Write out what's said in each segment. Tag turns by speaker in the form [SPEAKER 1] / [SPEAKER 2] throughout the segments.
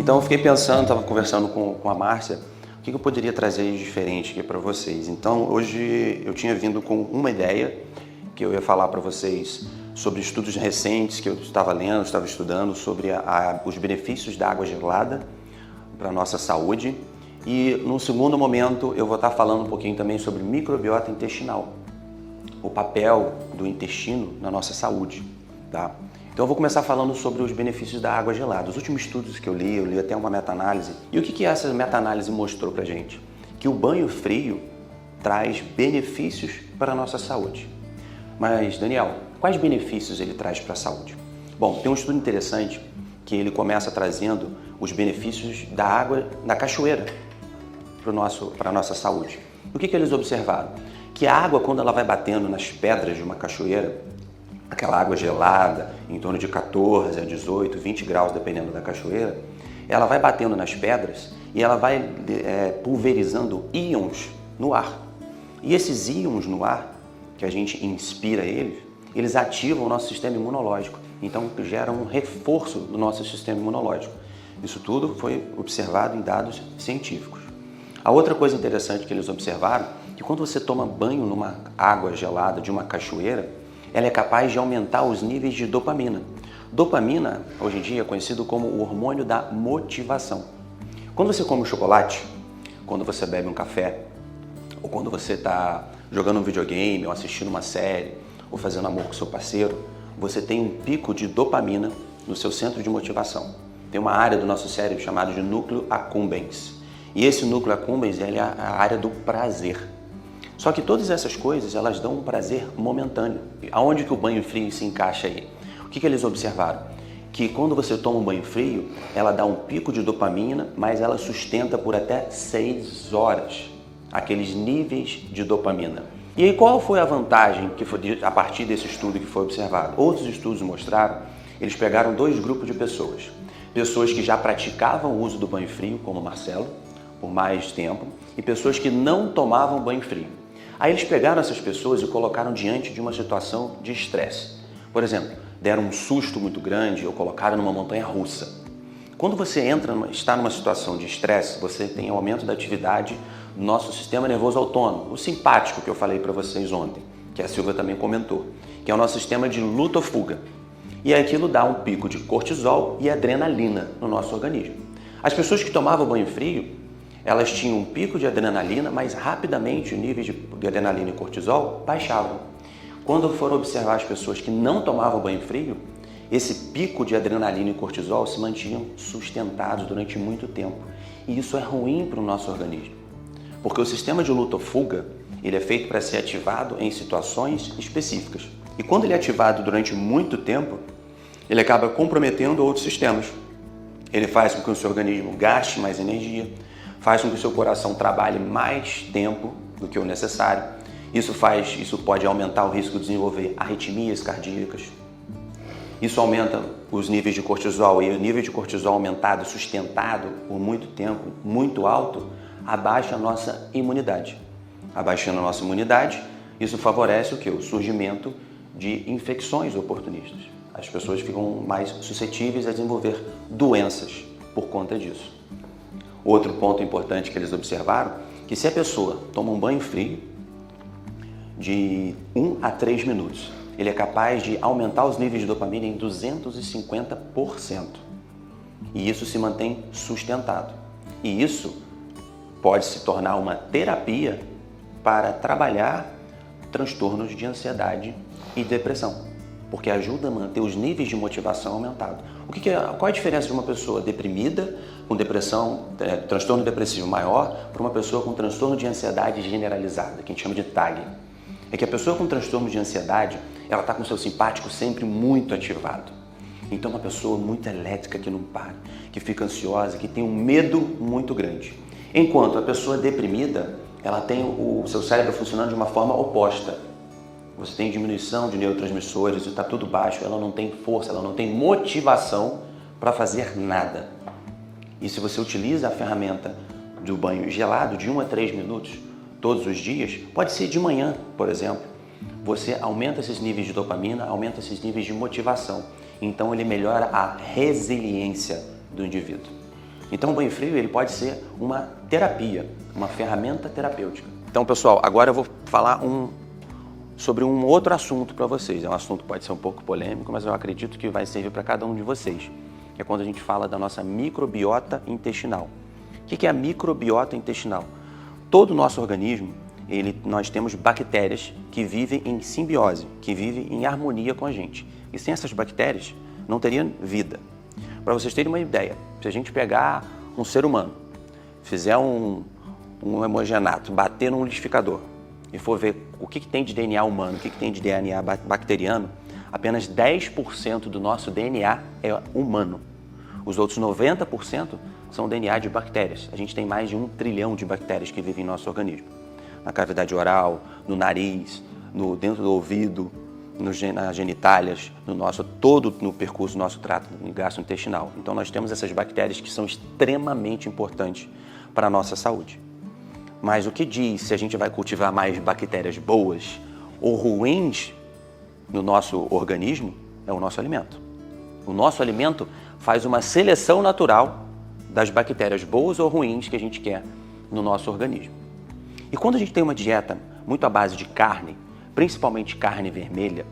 [SPEAKER 1] Então eu fiquei pensando, estava conversando com a Márcia, o que eu poderia trazer de diferente aqui para vocês. Então hoje eu tinha vindo com uma ideia que eu ia falar para vocês sobre estudos recentes que eu estava lendo, estava estudando sobre os benefícios da água gelada para a nossa saúde. E no segundo momento eu vou estar falando um pouquinho também sobre microbiota intestinal, o papel do intestino na nossa saúde, tá? Então eu vou começar falando sobre os benefícios da água gelada. Os últimos estudos que eu li até uma meta-análise. E o que essa meta-análise mostrou pra gente? Que o banho frio traz benefícios para a nossa saúde. Mas, Daniel, quais benefícios ele traz para a saúde? Bom, tem um estudo interessante que ele começa trazendo os benefícios da água da cachoeira para a nossa saúde. O que eles observaram? Que a água, quando ela vai batendo nas pedras de uma cachoeira, aquela água gelada, em torno de 14 a 18, 20 graus, dependendo da cachoeira, ela vai batendo nas pedras e ela vai pulverizando íons no ar. E esses íons no ar, que a gente inspira eles ativam o nosso sistema imunológico. Então, geram um reforço do nosso sistema imunológico. Isso tudo foi observado em dados científicos. A outra coisa interessante que eles observaram é que quando você toma banho numa água gelada de uma cachoeira, ela é capaz de aumentar os níveis de dopamina. Dopamina, hoje em dia, é conhecido como o hormônio da motivação. Quando você come um chocolate, quando você bebe um café, ou quando você está jogando um videogame, ou assistindo uma série, ou fazendo amor com seu parceiro, você tem um pico de dopamina no seu centro de motivação. Tem uma área do nosso cérebro chamada de núcleo accumbens. E esse núcleo accumbens é a área do prazer. Só que todas essas coisas, elas dão um prazer momentâneo. Aonde que o banho frio se encaixa aí? O que eles observaram? Que quando você toma um banho frio, ela dá um pico de dopamina, mas ela sustenta por até 6 horas aqueles níveis de dopamina. E aí qual foi a vantagem que foi a partir desse estudo que foi observado? Outros estudos mostraram, eles pegaram 2 grupos de pessoas. Pessoas que já praticavam o uso do banho frio, como o Marcelo, por mais tempo, e pessoas que não tomavam banho frio. Aí eles pegaram essas pessoas e colocaram diante de uma situação de estresse. Por exemplo, deram um susto muito grande ou colocaram numa montanha russa. Quando você está numa situação de estresse, você tem aumento da atividade do nosso sistema nervoso autônomo, o simpático que eu falei para vocês ontem, que a Silvia também comentou, que é o nosso sistema de luta ou fuga. E aquilo dá um pico de cortisol e adrenalina no nosso organismo. As pessoas que tomavam banho frio, elas tinham um pico de adrenalina, mas rapidamente o nível de adrenalina e cortisol baixavam. Quando foram observar as pessoas que não tomavam banho frio, esse pico de adrenalina e cortisol se mantinham sustentados durante muito tempo. E isso é ruim para o nosso organismo, porque o sistema de luta ou fuga, ele é feito para ser ativado em situações específicas. E quando ele é ativado durante muito tempo, ele acaba comprometendo outros sistemas. Ele faz com que o seu organismo gaste mais energia, faz com que o seu coração trabalhe mais tempo do que o necessário. Isso pode aumentar o risco de desenvolver arritmias cardíacas. Isso aumenta os níveis de cortisol, e o nível de cortisol aumentado, sustentado por muito tempo, muito alto, abaixa a nossa imunidade. Abaixando a nossa imunidade, isso favorece o quê? O surgimento de infecções oportunistas. As pessoas ficam mais suscetíveis a desenvolver doenças por conta disso. Outro ponto importante que eles observaram, que se a pessoa toma um banho frio de 1 a 3 minutos, ele é capaz de aumentar os níveis de dopamina em 250%. E isso se mantém sustentado. E isso pode se tornar uma terapia para trabalhar transtornos de ansiedade e depressão, porque ajuda a manter os níveis de motivação aumentados. Qual é a diferença de uma pessoa deprimida, com depressão, transtorno depressivo maior, para uma pessoa com transtorno de ansiedade generalizada, que a gente chama de TAG? É que a pessoa com transtorno de ansiedade, ela está com o seu simpático sempre muito ativado. Então, uma pessoa muito elétrica que não para, que fica ansiosa, que tem um medo muito grande. Enquanto a pessoa deprimida, ela tem o seu cérebro funcionando de uma forma oposta. Você tem diminuição de neurotransmissores, está tudo baixo, ela não tem força, ela não tem motivação para fazer nada. E se você utiliza a ferramenta do banho gelado de 1 a 3 minutos todos os dias, pode ser de manhã, por exemplo, você aumenta esses níveis de dopamina, aumenta esses níveis de motivação. Então ele melhora a resiliência do indivíduo. Então o banho frio ele pode ser uma terapia, uma ferramenta terapêutica. Então, pessoal, agora eu vou falar sobre um outro assunto para vocês. É um assunto que pode ser um pouco polêmico, mas eu acredito que vai servir para cada um de vocês. É quando a gente fala da nossa microbiota intestinal. O que é a microbiota intestinal? Todo o nosso organismo, nós temos bactérias que vivem em simbiose, que vivem em harmonia com a gente. E sem essas bactérias, não teria vida. Para vocês terem uma ideia, se a gente pegar um ser humano, fizer um hemogenato, bater num liquidificador e for ver o que tem de DNA humano, o que tem de DNA bacteriano, apenas 10% do nosso DNA é humano. Os outros 90% são DNA de bactérias. A gente tem mais de 1 trilhão de bactérias que vivem em nosso organismo. Na cavidade oral, no nariz, dentro do ouvido, nas genitálias, todo no percurso do nosso trato gastrointestinal. Então nós temos essas bactérias que são extremamente importantes para a nossa saúde. Mas o que diz se a gente vai cultivar mais bactérias boas ou ruins no nosso organismo é o nosso alimento. O nosso alimento faz uma seleção natural das bactérias boas ou ruins que a gente quer no nosso organismo. E quando a gente tem uma dieta muito à base de carne, principalmente carne vermelha,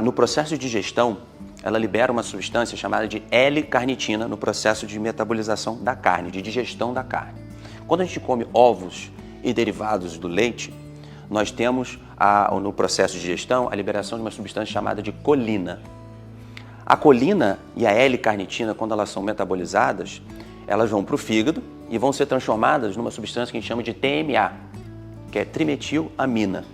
[SPEAKER 1] no processo de digestão, ela libera uma substância chamada de L-carnitina no processo de metabolização da carne, de digestão da carne. Quando a gente come ovos e derivados do leite, nós temos no processo de digestão a liberação de uma substância chamada de colina. A colina e a L-carnitina, quando elas são metabolizadas, elas vão para o fígado e vão ser transformadas numa substância que a gente chama de TMA, que é trimetilamina.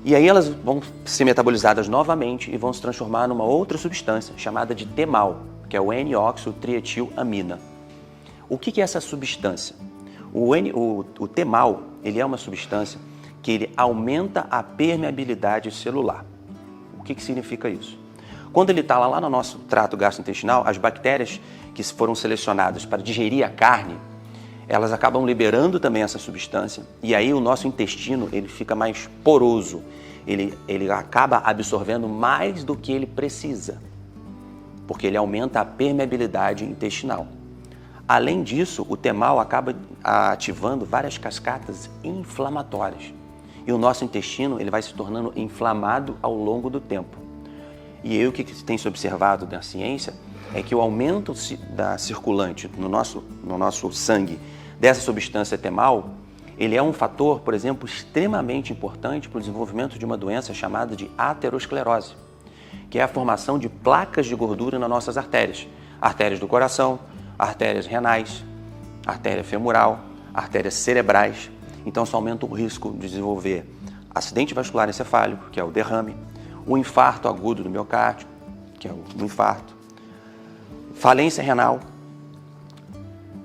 [SPEAKER 1] E aí elas vão ser metabolizadas novamente e vão se transformar numa outra substância chamada de TMAL, que é o N-oxotrietilamina. O que é essa substância? O TMAL, ele é uma substância que ele aumenta a permeabilidade celular. O que significa isso? Quando ele está lá no nosso trato gastrointestinal, as bactérias que foram selecionadas para digerir a carne, elas acabam liberando também essa substância e aí o nosso intestino ele fica mais poroso, ele acaba absorvendo mais do que ele precisa, porque ele aumenta a permeabilidade intestinal. Além disso, o TMAL acaba ativando várias cascatas inflamatórias e o nosso intestino ele vai se tornando inflamado ao longo do tempo. E aí o que tem se observado na ciência é que o aumento da circulante no nosso sangue dessa substância TMAL, ele é um fator, por exemplo, extremamente importante para o desenvolvimento de uma doença chamada de aterosclerose, que é a formação de placas de gordura nas nossas artérias. Artérias do coração, artérias renais, artéria femoral, artérias cerebrais. Então isso aumenta o risco de desenvolver acidente vascular encefálico, que é o derrame, o infarto agudo do miocárdio, que é o infarto, falência renal,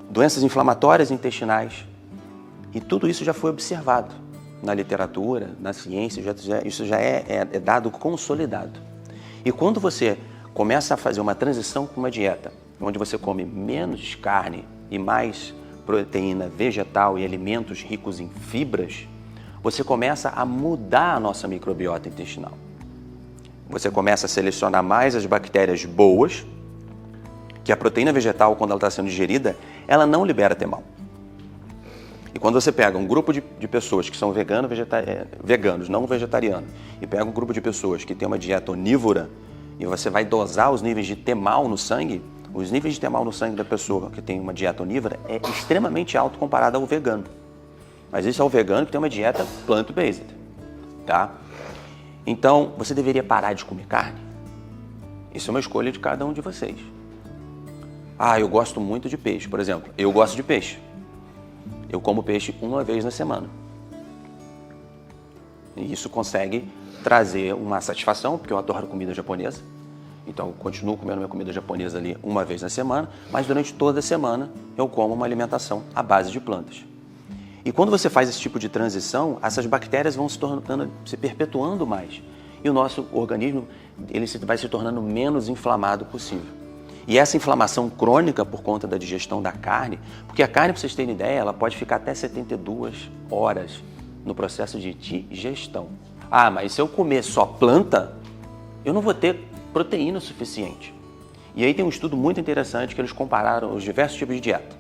[SPEAKER 1] doenças inflamatórias intestinais, e tudo isso já foi observado na literatura, na ciência, isso já é dado consolidado. E quando você começa a fazer uma transição para uma dieta, onde você come menos carne e mais proteína vegetal e alimentos ricos em fibras, você começa a mudar a nossa microbiota intestinal. Você começa a selecionar mais as bactérias boas, que a proteína vegetal, quando ela está sendo digerida, ela não libera TMAL. E quando você pega um grupo de pessoas que são veganos, não vegetarianos, e pega um grupo de pessoas que tem uma dieta onívora, e você vai dosar os níveis de TMAL no sangue, os níveis de TMAL no sangue da pessoa que tem uma dieta onívora é extremamente alto comparado ao vegano. Mas isso é o vegano que tem uma dieta plant-based, tá? Então, você deveria parar de comer carne? Isso é uma escolha de cada um de vocês. Eu gosto muito de peixe, por exemplo. Eu gosto de peixe. Eu como peixe uma vez na semana. E isso consegue trazer uma satisfação, porque eu adoro comida japonesa. Então, eu continuo comendo minha comida japonesa ali uma vez na semana, mas durante toda a semana eu como uma alimentação à base de plantas. E quando você faz esse tipo de transição, essas bactérias vão se perpetuando mais. E o nosso organismo vai se tornando menos inflamado possível. E essa inflamação crônica por conta da digestão da carne, porque a carne, para vocês terem ideia, ela pode ficar até 72 horas no processo de digestão. Mas se eu comer só planta, eu não vou ter proteína suficiente. E aí tem um estudo muito interessante que eles compararam os diversos tipos de dieta.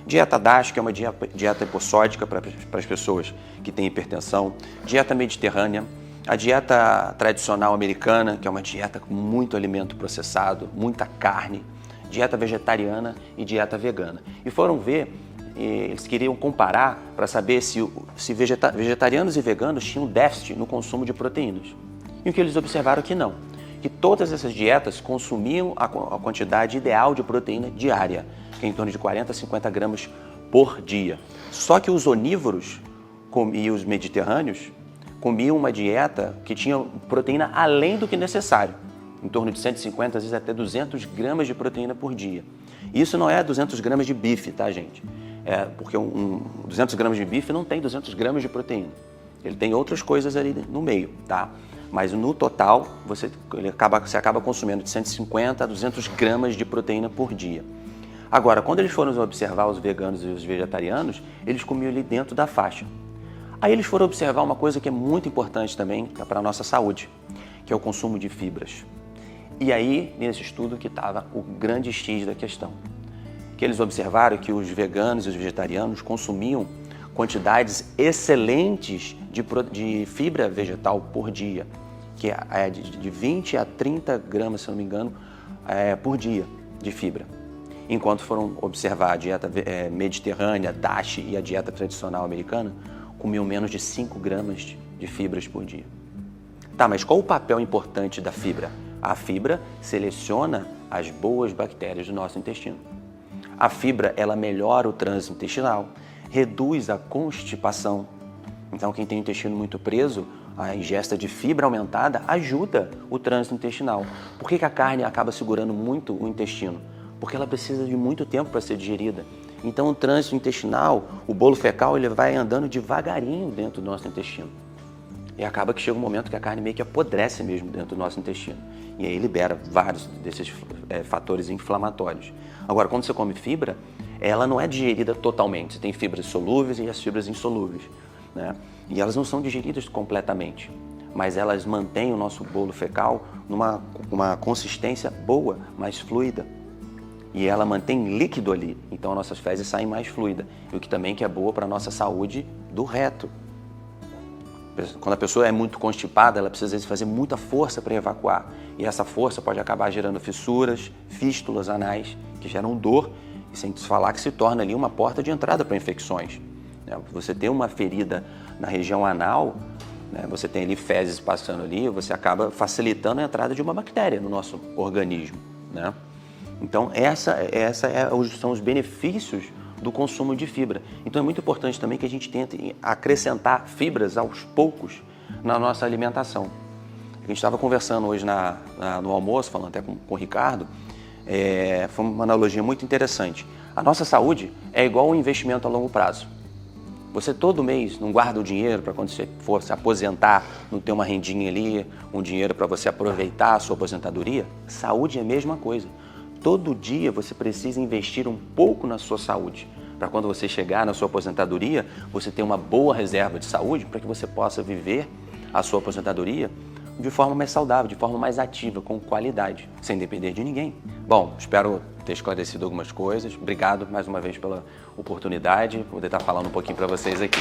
[SPEAKER 1] Dieta DASH, que é uma dieta hipossódica para as pessoas que têm hipertensão. Dieta mediterrânea. A dieta tradicional americana, que é uma dieta com muito alimento processado, muita carne. Dieta vegetariana e dieta vegana. E foram ver, eles queriam comparar para saber se vegetarianos e veganos tinham déficit no consumo de proteínas. E o que eles observaram que não. Que todas essas dietas consumiam a quantidade ideal de proteína diária, que é em torno de 40 a 50 gramas por dia. Só que os onívoros e os mediterrâneos comiam uma dieta que tinha proteína além do que necessário, em torno de 150, às vezes até 200 gramas de proteína por dia. Isso não é 200 gramas de bife, tá, gente? Porque 200 gramas de bife não tem 200 gramas de proteína. Ele tem outras coisas ali no meio, tá? Mas no total, você acaba consumindo de 150 a 200 gramas de proteína por dia. Agora, quando eles foram observar os veganos e os vegetarianos, eles comiam ali dentro da faixa. Aí eles foram observar uma coisa que é muito importante também para a nossa saúde, que é o consumo de fibras. E aí, nesse estudo que estava o grande X da questão, que eles observaram que os veganos e os vegetarianos consumiam quantidades excelentes de fibra vegetal por dia, que é de 20 a 30 gramas, se não me engano, por dia de fibra. Enquanto foram observar a dieta mediterrânea, DASH e a dieta tradicional americana, comiam menos de 5 gramas de fibras por dia. Tá, mas qual o papel importante da fibra? A fibra seleciona as boas bactérias do nosso intestino. A fibra, ela melhora o trânsito intestinal, reduz a constipação. Então, quem tem o intestino muito preso, a ingesta de fibra aumentada ajuda o trânsito intestinal. Por que a carne acaba segurando muito o intestino? Porque ela precisa de muito tempo para ser digerida. Então, o trânsito intestinal, o bolo fecal, ele vai andando devagarinho dentro do nosso intestino. E acaba que chega um momento que a carne meio que apodrece mesmo dentro do nosso intestino. E aí libera vários desses fatores inflamatórios. Agora, quando você come fibra, ela não é digerida totalmente. Você tem fibras solúveis e as fibras insolúveis, né? E elas não são digeridas completamente, mas elas mantêm o nosso bolo fecal numa consistência boa, mais fluida. E ela mantém líquido ali, então as nossas fezes saem mais fluidas, o que também que é boa para a nossa saúde do reto. Quando a pessoa é muito constipada, ela precisa às vezes fazer muita força para evacuar. E essa força pode acabar gerando fissuras, fístulas anais, que geram dor, e sem falar que se torna ali uma porta de entrada para infecções. Você tem uma ferida na região anal, né? Você tem ali fezes passando ali, você acaba facilitando a entrada de uma bactéria no nosso organismo, né? Então, são os benefícios do consumo de fibra. Então, é muito importante também que a gente tente acrescentar fibras aos poucos na nossa alimentação. A gente estava conversando hoje no almoço, falando até com o Ricardo, foi uma analogia muito interessante. A nossa saúde é igual um investimento a longo prazo. Você todo mês não guarda o dinheiro para quando você for se aposentar, não ter uma rendinha ali, um dinheiro para você aproveitar a sua aposentadoria? Saúde é a mesma coisa. Todo dia você precisa investir um pouco na sua saúde, para quando você chegar na sua aposentadoria, você ter uma boa reserva de saúde para que você possa viver a sua aposentadoria de forma mais saudável, de forma mais ativa, com qualidade, sem depender de ninguém. Bom, espero ter esclarecido algumas coisas. Obrigado mais uma vez pela oportunidade, poder estar falando um pouquinho para vocês aqui.